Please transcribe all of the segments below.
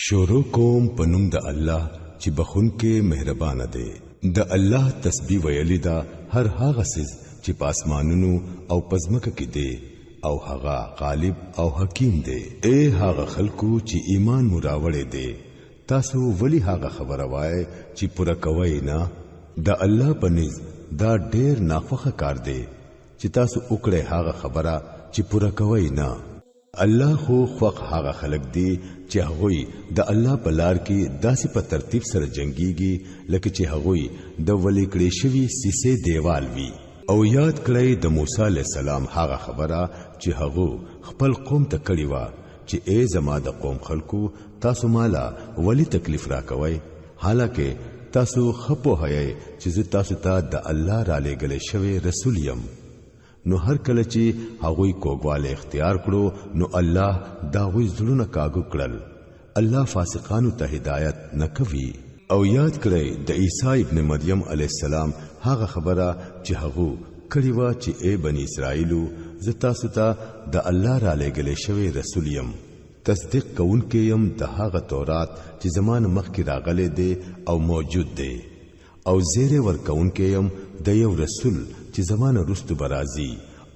شروع کوم پنوم د الله چې بخون کې مهربان دی. د الله تسبیح ویلی دا هر هغه سیز چې پاسمانونو او پزمکه کې دی او هغه غالب او حکیم دی. اے هغه خلکو چې ایمان مراوړې دی تاسو ولی هغه خبره وای چې پوره کوي نه. د الله پنځ دا ډېر ناخوخه کار دی چې تاسو وکړې هغه خبره چې پوره کوي نه. الله خو خوخ هغه خلق دی چې هغوی د الله په لار کې داسې په ترتیب سره جنگيږي لکه چې هغوی د ولی کړي شوی سیسه دیوال وی. او یاد کړئ د موسی علی السلام هغه خبره چې هغه خپل قوم ته کړی و چې ای زما د قوم خلکو تاسو مالا ولی تکلیف را کوي حالکه تاسو خپو هي چې تاسو ته د الله را لېږل شوی رسول یم. نو هر کله چې هغوی کوګواله اختیار کړو نو الله دا غوي زړونه کاږو کړل. الله فاسقانو ته هدایت نکوي. او یاد کړئ د عیسی ابن مریم علی السلام هغه خبره چې هغه کړی و چې ای بنی اسرائیلو زه تاسو ته د الله را لېږل شوی رسول یم. تصدیق کوونکی یم د هغه تورات چې زمانه مخکې راغلی دی او موجود دی. او زیره ورکوونکی یم د یو رسول چې زمانه رستو برازي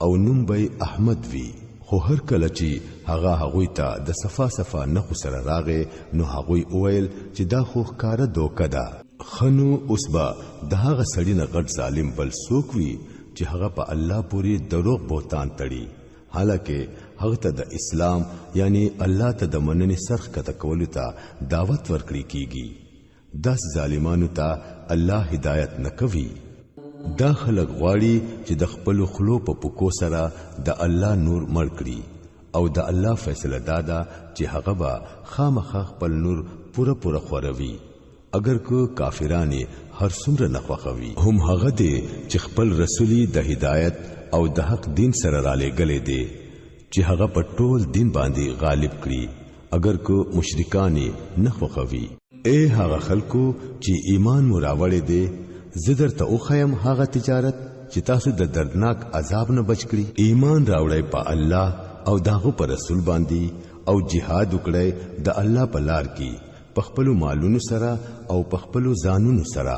او نوم به احمد وی. خو هر کله چې هغه ته د صفا صفا نخو سره راغې نو هغوی اویل چې دا خو ښکاره دوکه ده. خنو اوس به د هغه سړي نه غټ ظالم بل څوک وي چې هغه په الله پوری دروغ بوتان تړي حالکه هغه ته د اسلام یعنی الله ته د مننې سرخ کته کولو ته دعوت ورکړي کیږي. داس ظالمانو ته الله هدایت نکوي. دا خلق غواړي چې د خپل خلو په پکو سره د الله نور مړ کړي او د الله فیصله دادا چې هغه به خامخ خپل نور پوره خوروي. اگر کو کافرانی هر څومره نخوخوي هم هغه دي چې خپل رسولي د هدایت او د حق دین سره را لېږلې دي چې هغه په ټول دین باندې غالب کړي. اگر کو مشرکانی نخوخوي. اے هغه خلکو چې ایمان مراوړې دي زدر ته او خیم هغه تجارت چې تاسو د دردناک عذاب نه بچ کړي. ایمان راوړی په الله او داغه پر رسول باندې او jihad وکړی د الله په لار کې په خپل مالونو سره او په خپل ځانونو سره.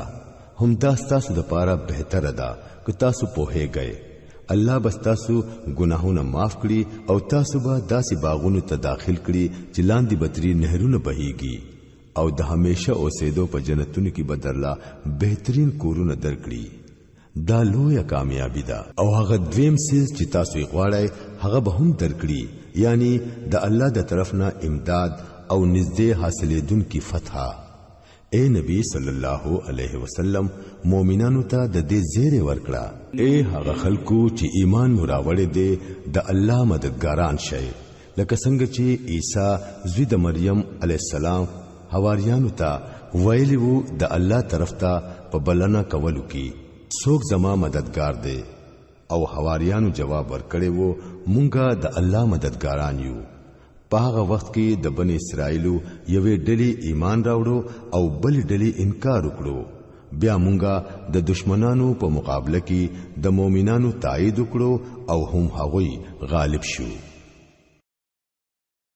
هم دا تاسو د پاره بهتره ده که تاسو پوهیږئ. الله بس تاسو ګناهونه معاف کړي او تاسو به داسې باغونو ته داخل کړي چې لاندې بتري نهرونه بهيږي او د همیشه اوسېدو په جنتونو کې بدرلا بهترین کورونه درکړي. دا لویه کامیابی ده. او هغه دویم سیز چې تاسو یې غواړئ هغه به هم درکړي یعنی د الله د طرف نه امداد او نږدې حاصلېدونکي فتح. اے نبی صلی الله علیه وسلم مؤمنانو ته د دې زیری ورکړه. اے هغه خلکو چې ایمان مراوړې دي د الله مددګاران شئ لکه څنګه چې عیسی زوی د مریم علیه السلام حواریانو ته ویلی وو د الله طرف ته په بلنه کولو کې څوک زما مددگار دی. او حواریانو جواب ورکړی وو مونږه د الله مددګاران یو. په هغه وخت کې د بنی اسرائیلو یوې ډلې ایمان راوړو او بل ډلې انکار وکړو. بیا مونږه د دشمنانو په مقابله کې د مؤمنانو تایید وکړو او هم هغوی غالب شو.